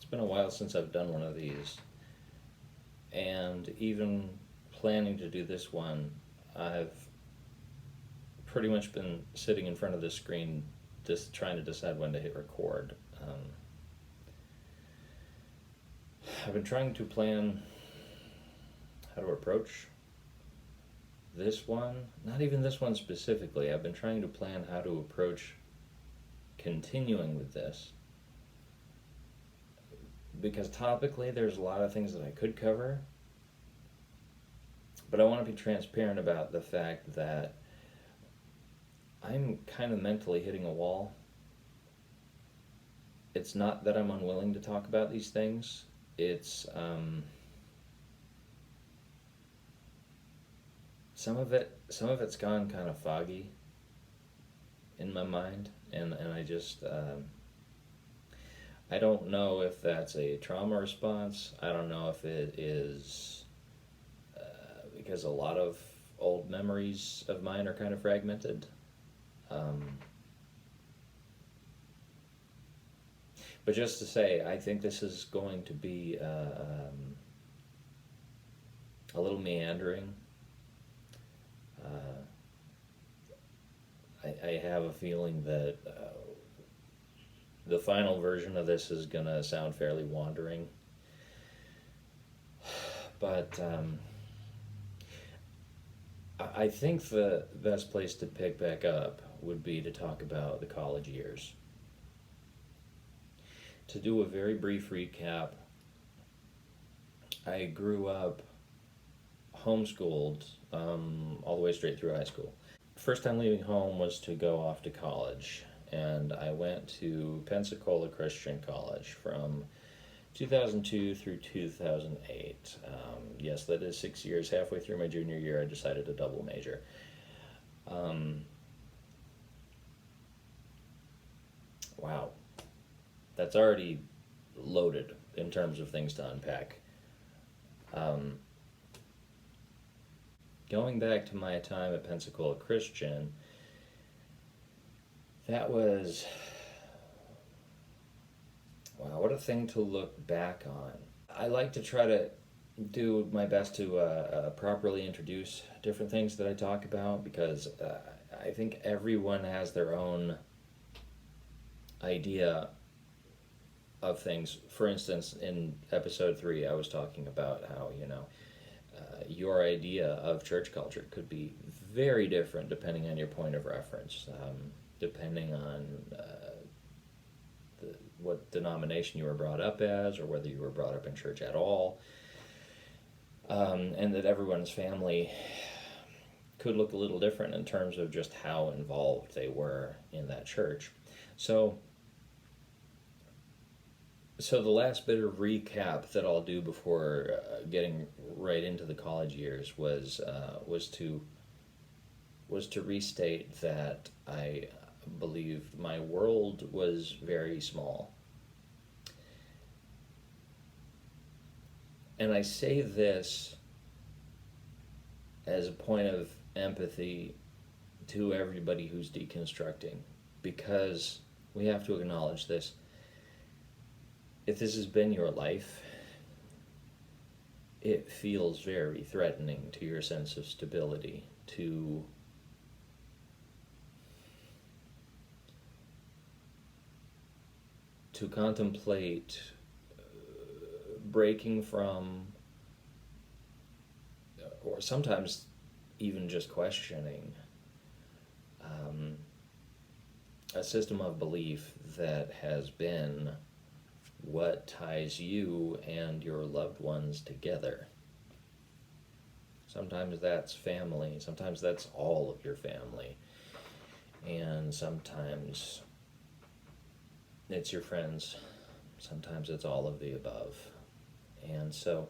been a while since I've done one of these, and even planning to do this one, I've pretty much been sitting in front of the screen just trying to decide when to hit record. I've been trying to plan how to approach this one, not even this one specifically. I've been trying to plan how to approach continuing with this, because topically there's a lot of things that I could cover, but I want to be transparent about the fact that I'm kind of mentally hitting a wall. It's not that I'm unwilling to talk about these things. It's some of it's gone kind of foggy in my mind, and I just I don't know if that's a trauma response. I don't know if it is because a lot of old memories of mine are kind of fragmented. But just to say, I think this is going to be a little meandering. I have a feeling that the final version of this is going to sound fairly wandering. But I think the best place to pick back up would be to talk about the college years. To do a very brief recap, I grew up homeschooled all the way straight through high school. First time leaving home was to go off to college, and I went to Pensacola Christian College from 2002 through 2008. Yes, that is 6 years. Halfway through my junior year, I decided to double major. Wow. That's already loaded in terms of things to unpack. Going back to my time at Pensacola Christian, that was, wow, what a thing to look back on. I like to try to do my best to properly introduce different things that I talk about, because I think everyone has their own idea of things. For instance, in episode 3, I was talking about how, your idea of church culture could be very different depending on your point of reference, depending on what denomination you were brought up as, or whether you were brought up in church at all, and that everyone's family could look a little different in terms of just how involved they were in that church. So the last bit of recap that I'll do before getting right into the college years was to restate that I believed my world was very small. And I say this as a point of empathy to everybody who's deconstructing, because we have to acknowledge this. If this has been your life, it feels very threatening to your sense of stability, to contemplate breaking from, or sometimes even just questioning, a system of belief that has been what ties you and your loved ones together. Sometimes that's family, sometimes that's all of your family, and sometimes it's your friends, sometimes it's all of the above. And so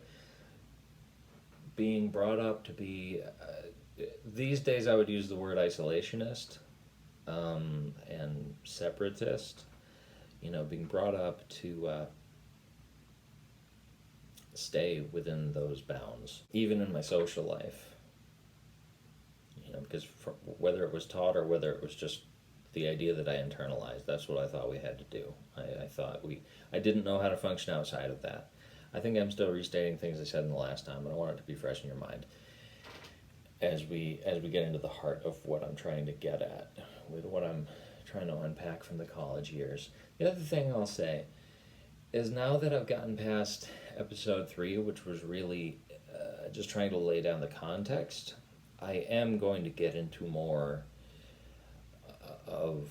being brought up to be, these days I would use the word isolationist and separatist. Being brought up to stay within those bounds, even in my social life. Because whether it was taught or whether it was just the idea that I internalized. That's what I thought we had to do. I thought I didn't know how to function outside of that. I think I'm still restating things I said in the last time, but I want it to be fresh in your mind as we get into the heart of what I'm trying to get at with what I'm trying to unpack from the college years. The other thing I'll say is, now that I've gotten past episode 3, which was really just trying to lay down the context, I am going to get into more of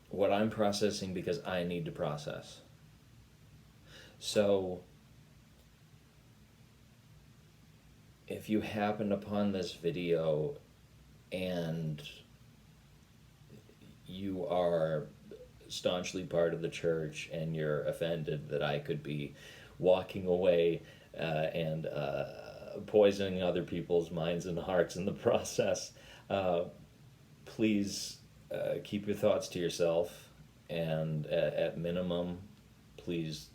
what I'm processing because I need to process. So, if you happen upon this video and you are staunchly part of the church and you're offended that I could be walking away and poisoning other people's minds and hearts in the process, please keep your thoughts to yourself, and at minimum, please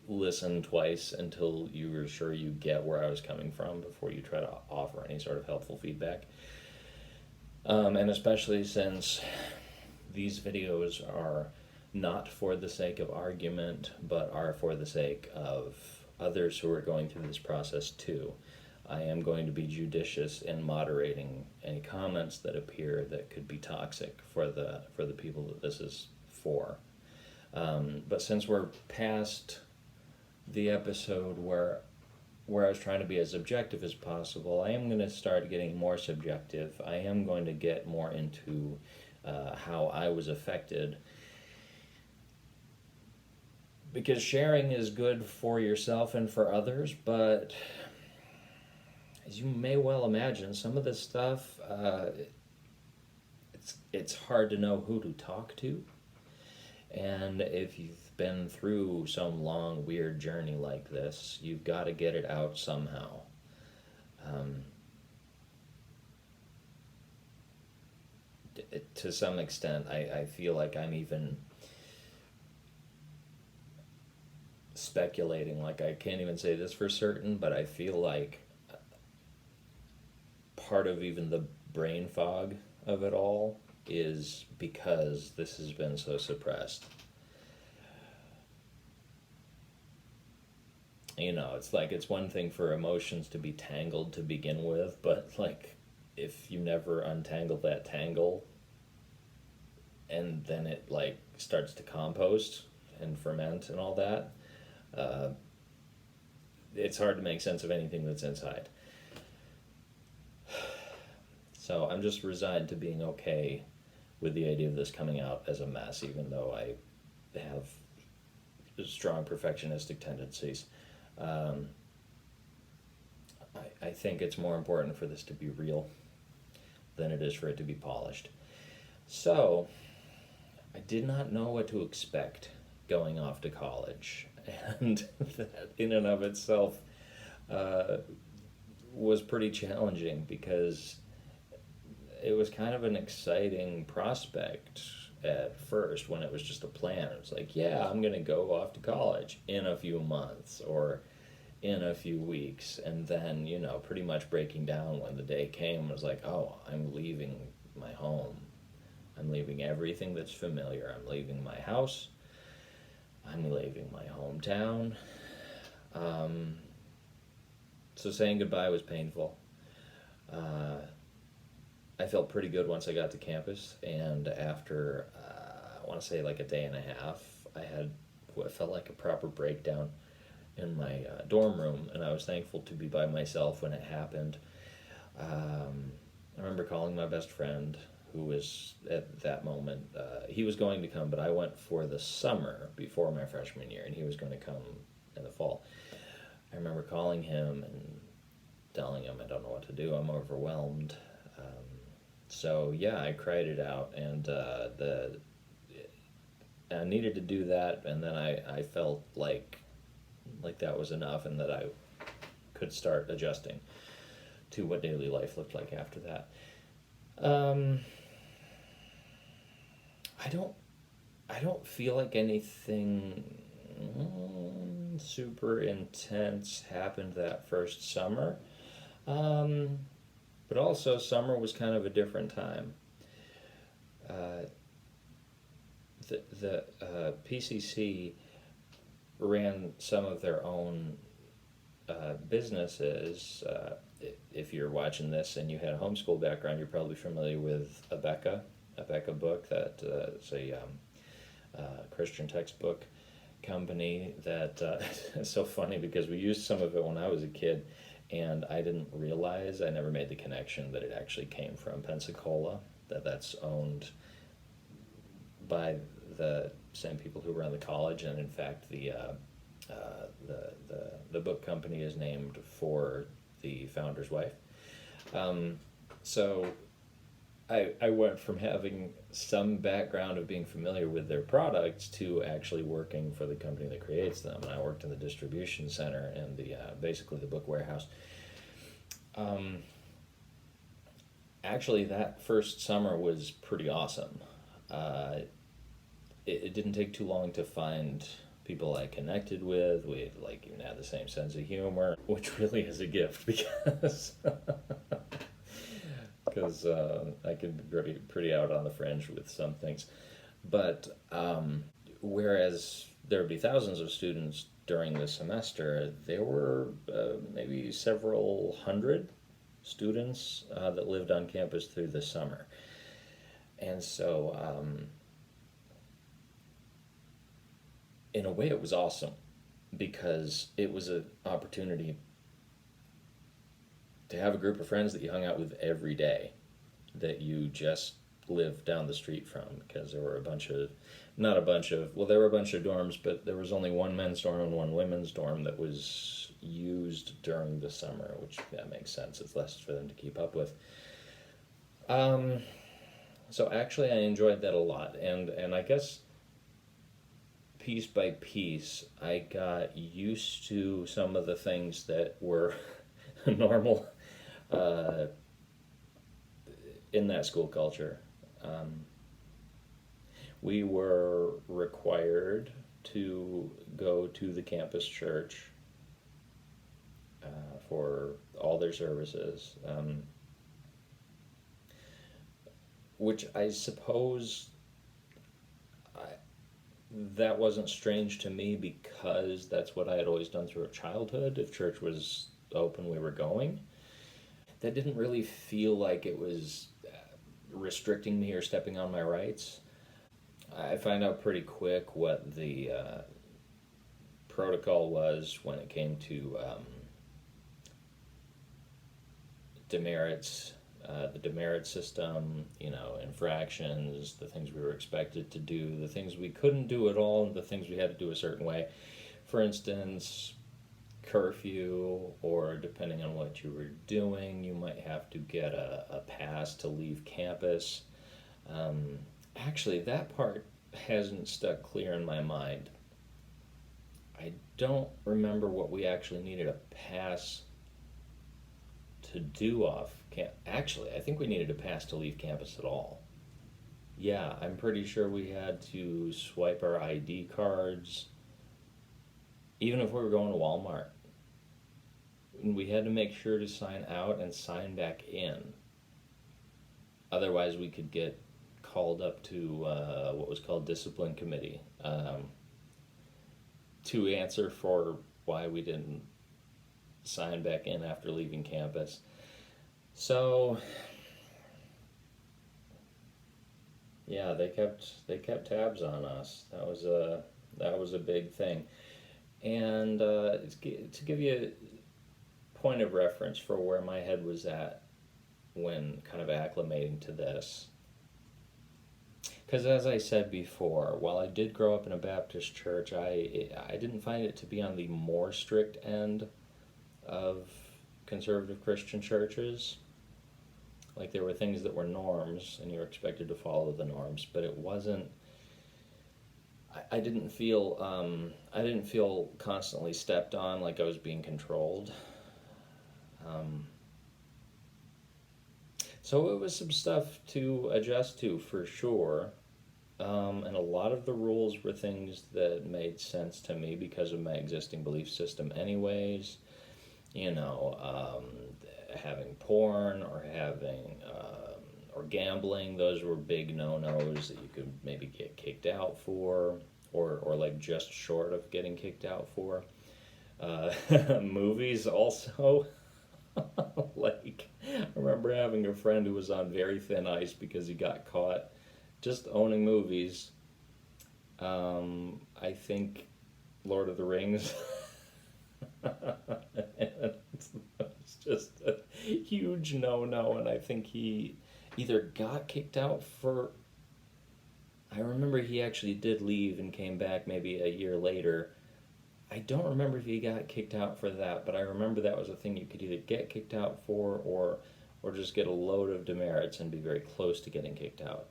listen twice until you are sure you get where I was coming from before you try to offer any sort of helpful feedback. And especially since these videos are not for the sake of argument, but are for the sake of others who are going through this process too. I am going to be judicious in moderating any comments that appear that could be toxic for the people that this is for. But since we're past the episode where I was trying to be as objective as possible, I am going to start getting more subjective. I am going to get more into how I was affected, because sharing is good for yourself and for others, but as you may well imagine, some of this stuff, it's hard to know who to talk to. And if you've been through some long, weird journey like this, you've got to get it out somehow. To some extent, I feel like I'm even speculating, like I can't even say this for certain, but I feel like part of even the brain fog of it all is because this has been so suppressed. You know, it's like, it's one thing for emotions to be tangled to begin with, but like, if you never untangle that tangle and then it like starts to compost and ferment and all that, it's hard to make sense of anything that's inside. So I'm just resigned to being okay with the idea of this coming out as a mess, even though I have strong perfectionistic tendencies. I think it's more important for this to be real than it is for it to be polished. So, I did not know what to expect going off to college, and that in and of itself was pretty challenging, because it was kind of an exciting prospect at first when it was just a plan. It was like, yeah, I'm going to go off to college in a few months or in a few weeks. And then, you know, pretty much breaking down when the day came, it was like, oh, I'm leaving my home. I'm leaving everything that's familiar. I'm leaving my house. I'm leaving my hometown. So saying goodbye was painful. I felt pretty good once I got to campus, and after, I want to say like a day and a half, I had what felt like a proper breakdown in my dorm room, and I was thankful to be by myself when it happened. I remember calling my best friend, who was at that moment, he was going to come, but I went for the summer before my freshman year, and he was going to come in the fall. I remember calling him and telling him, I don't know what to do, I'm overwhelmed. So yeah, I cried it out, and I needed to do that, and then I felt like that was enough, and that I could start adjusting to what daily life looked like after that. I don't feel like anything super intense happened that first summer. But also, summer was kind of a different time. the PCC ran some of their own businesses. If you're watching this and you had a homeschool background, you're probably familiar with a Becca book. That it's a Christian textbook company that it's so funny because we used some of it when I was a kid, and I didn't realize, I never made the connection that it actually came from Pensacola, that's owned by the same people who run the college, and in fact the book company is named for the founder's wife. So I went from having some background of being familiar with their products to actually working for the company that creates them. And I worked in the distribution center and basically the book warehouse. Actually, that first summer was pretty awesome. It didn't take too long to find people I connected with. We even had the same sense of humor, which really is a gift because I can be pretty out on the fringe with some things. But whereas there would be thousands of students during the semester, there were maybe several hundred students that lived on campus through the summer. And so in a way it was awesome because it was an opportunity to have a group of friends that you hung out with every day that you just lived down the street from, because there were a bunch of dorms, but there was only one men's dorm and one women's dorm that was used during the summer, which makes sense. It's less for them to keep up with. So actually I enjoyed that a lot, and I guess piece by piece I got used to some of the things that were normal in that school culture. We were required to go to the campus church for all their services, which I suppose that wasn't strange to me because that's what I had always done throughout childhood. If church was open, we were going. That didn't really feel like it was restricting me or stepping on my rights. I found out pretty quick what the protocol was when it came to demerits, the demerit system, infractions, the things we were expected to do, the things we couldn't do at all, and the things we had to do a certain way. For instance, curfew, or depending on what you were doing, you might have to get a pass to leave campus. Actually, that part hasn't stuck clear in my mind. I don't remember what we actually needed a pass to do off camp. Actually, I think we needed a pass to leave campus at all. Yeah, I'm pretty sure we had to swipe our ID cards, even if we were going to Walmart. We had to make sure to sign out and sign back in. Otherwise, we could get called up to what was called discipline committee to answer for why we didn't sign back in after leaving campus. So yeah, they kept tabs on us. That was a big thing. And to give you a point of reference for where my head was at when kind of acclimating to this, because as I said before, while I did grow up in a Baptist church, I didn't find it to be on the more strict end of conservative Christian churches. Like, there were things that were norms and you were expected to follow the norms, but it wasn't. I didn't feel constantly stepped on, like I was being controlled. So it was some stuff to adjust to, for sure. And a lot of the rules were things that made sense to me because of my existing belief system anyways. Having porn or having or gambling. Those were big no-nos that you could maybe get kicked out for, or like just short of getting kicked out for. Movies also. Like, I remember having a friend who was on very thin ice because he got caught just owning movies. I think Lord of the Rings. It's just a huge no-no, and I think he either got kicked out for. I remember he actually did leave and came back maybe a year later. I don't remember if he got kicked out for that, but I remember that was a thing you could either get kicked out for, or just get a load of demerits and be very close to getting kicked out.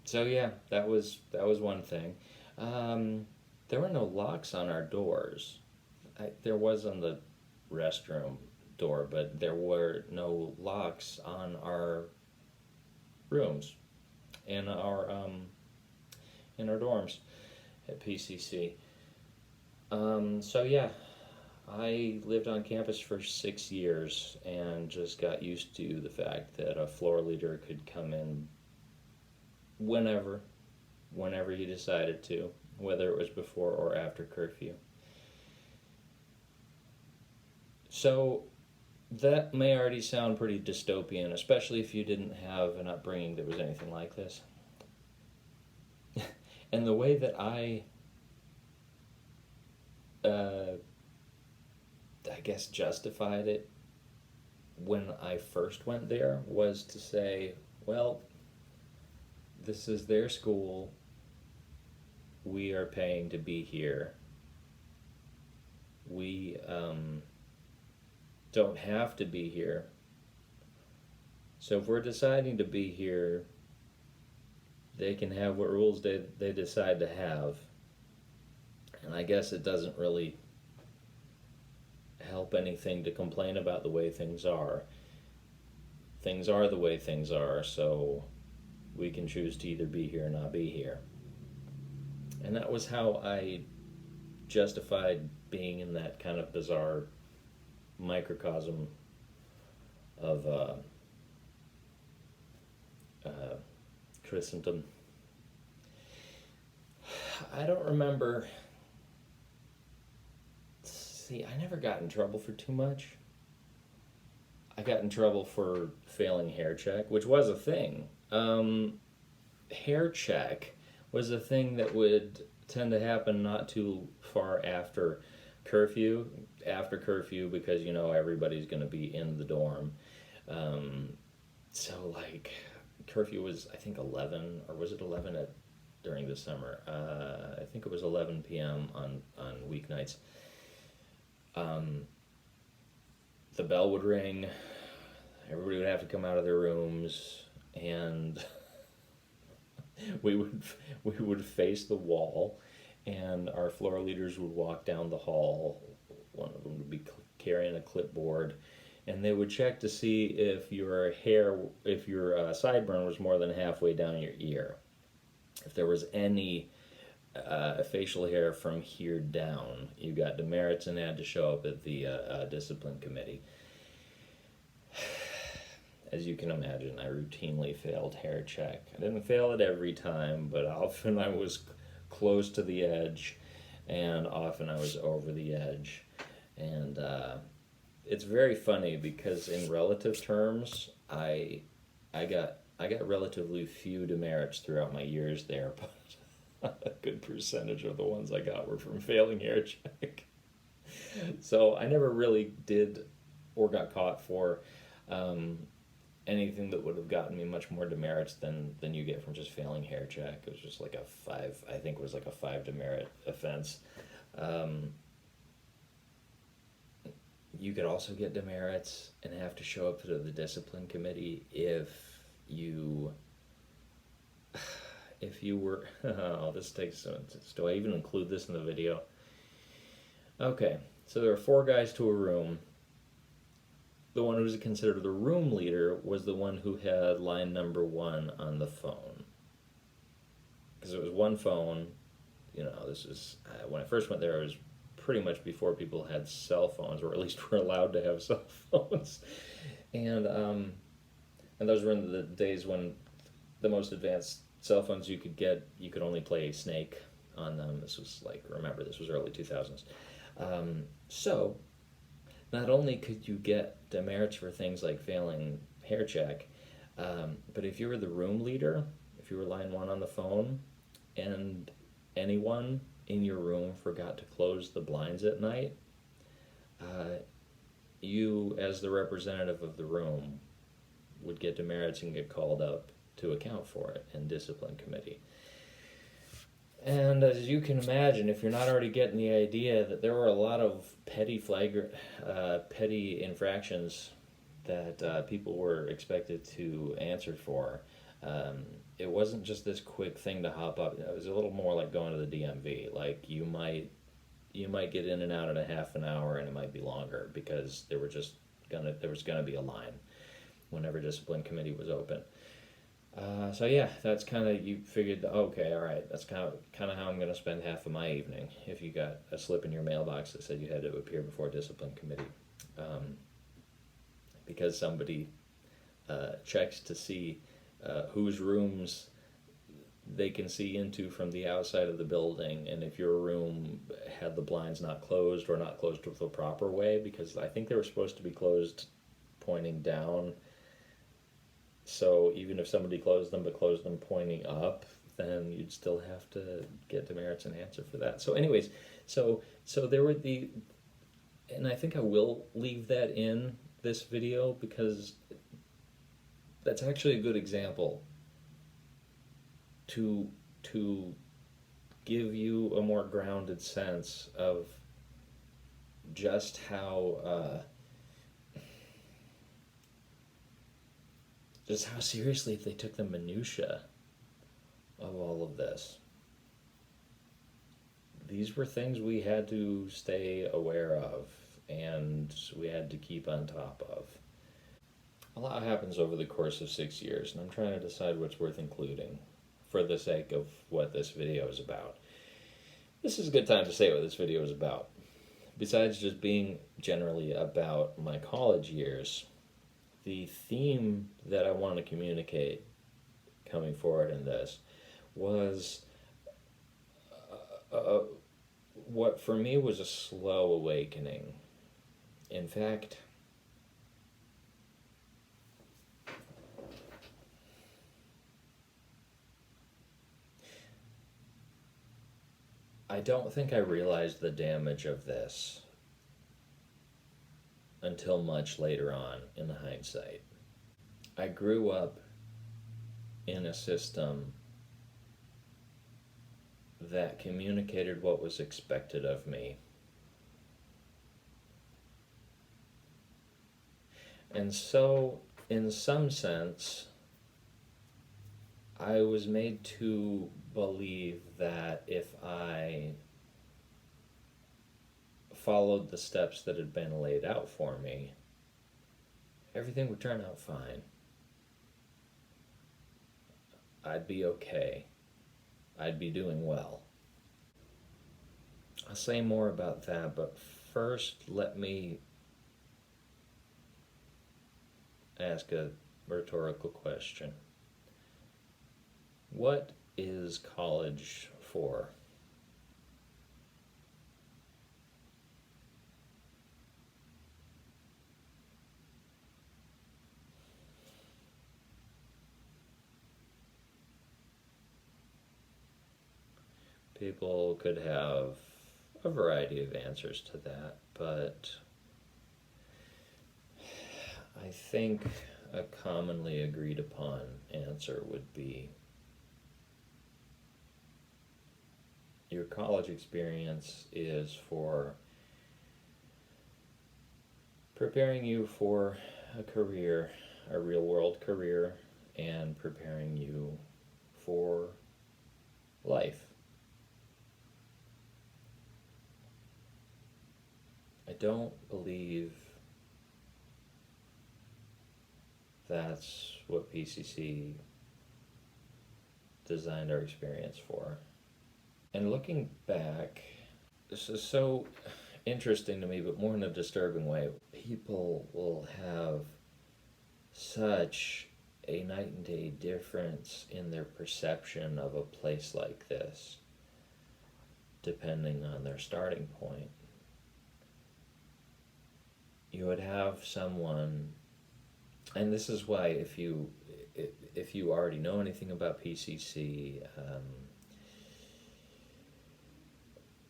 So yeah, that was one thing. There were no locks on our doors. There was on the restroom door, but there were no locks on our rooms in our dorms at PCC. So yeah, I lived on campus for 6 years and just got used to the fact that a floor leader could come in whenever he decided to, whether it was before or after curfew. So that may already sound pretty dystopian, especially if you didn't have an upbringing that was anything like this. And the way that I guess justified it when I first went there was to say, well, this is their school. We are paying to be here. We don't have to be here. So if we're deciding to be here, they can have what rules they decide to have. And I guess it doesn't really help anything to complain about the way things are. Things are the way things are, so we can choose to either be here or not be here. And that was how I justified being in that kind of bizarre microcosm of Christendom. I don't remember. See, I never got in trouble for too much. I got in trouble for failing hair check, which was a thing. Hair check was a thing that would tend to happen not too far after curfew, because, you know, everybody's going to be in the dorm. So, like, curfew was, I think, 11, or was it 11 during the summer? I think it was 11 p.m. on weeknights. The bell would ring, everybody would have to come out of their rooms, and we would face the wall, and our floor leaders would walk down the hall. One of them would be carrying a clipboard, and they would check to see if your sideburn was more than halfway down your ear. If there was any facial hair from here down, you got demerits and had to show up at the discipline committee. As you can imagine, I routinely failed hair check. I didn't fail it every time, but often I was close to the edge, and often I was over the edge. And it's very funny because in relative terms, I got relatively few demerits throughout my years there, but a good percentage of the ones I got were from failing hair check. So I never really did or got caught for anything that would have gotten me much more demerits than you get from just failing hair check. It was just like I think it was like a 5 demerit offense. You could also get demerits and have to show up to the discipline committee if you were, this takes, do I even include this in the video? Okay, so there were 4 guys to a room. The one who was considered the room leader was the one who had line number 1 on the phone. Because it was one phone, you know, this is, when I first went there, it was pretty much before people had cell phones, or at least were allowed to have cell phones. And And those were in the days when the most advanced cell phones you could get, you could only play Snake on them. This was like, remember, this was early 2000s. So, not only could you get demerits for things like failing hair check, but if you were the room leader, if you were line one on the phone, and anyone in your room forgot to close the blinds at night, you, as the representative of the room, would get demerits and get called up to account for it in discipline committee. And as you can imagine, if you're not already getting the idea that there were a lot of petty infractions that people were expected to answer for, it wasn't just this quick thing to hop up. It was a little more like going to the DMV. Like you might get in and out in a half an hour, and it might be longer because there was gonna be a line whenever discipline committee was open. So yeah, that's kind of, you figured, okay, all right, that's kind of how I'm going to spend half of my evening if you got a slip in your mailbox that said you had to appear before discipline committee, because somebody checks to see whose rooms they can see into from the outside of the building, and if your room had the blinds not closed or not closed the proper way, because I think they were supposed to be closed pointing down. So even if somebody closed them but closed them pointing up, then you'd still have to get demerits and answer for that. So anyways, so there were and I think I will leave that in this video because that's actually a good example to give you a more grounded sense of just how seriously they took the minutiae of all of this. These were things we had to stay aware of and we had to keep on top of. A lot happens over the course of 6 years, and I'm trying to decide what's worth including for the sake of what this video is about. This is a good time to say what this video is about. Besides just being generally about my college years, the theme that I want to communicate coming forward in this was what for me was a slow awakening. In fact, I don't think I realized the damage of this until much later on in hindsight. I grew up in a system that communicated what was expected of me. And so, in some sense, I was made to believe that if I followed the steps that had been laid out for me, everything would turn out fine. I'd be okay. I'd be doing well. I'll say more about that, but first let me ask a rhetorical question. What is college for? People could have a variety of answers to that, but I think a commonly agreed upon answer would be your college experience is for preparing you for a career, a real-world career, and preparing you for life. I don't believe that's what PCC designed our experience for. And looking back, this is so interesting to me, but more in a disturbing way. People will have such a night and day difference in their perception of a place like this, depending on their starting point. You would have someone, and this is why if you already know anything about PCC,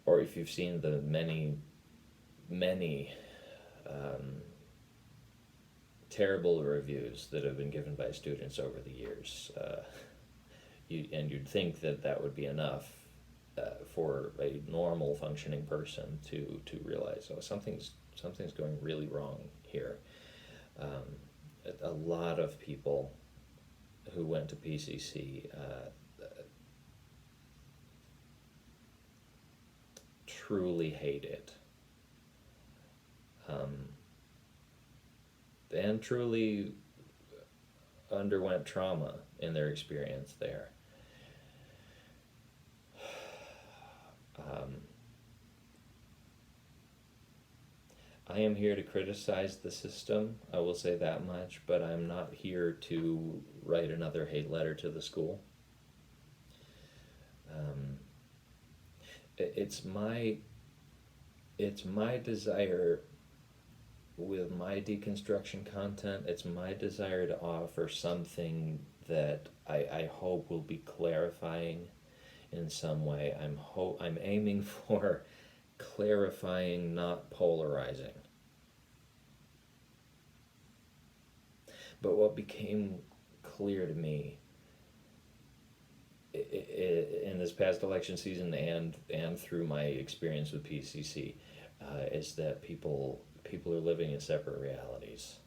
or if you've seen the many terrible reviews that have been given by students over the years, you'd think that would be enough for a normal functioning person to realize, oh, something's going really wrong here. A lot of people who went to PCC truly hate it, and truly underwent trauma in their experience there. I am here to criticize the system, I will say that much, but I'm not here to write another hate letter to the school. It's my desire with my deconstruction content, it's my desire to offer something that I hope will be clarifying in some way. I'm aiming for clarifying, not polarizing. But what became clear to me in this past election season and through my experience with PCC is that people are living in separate realities.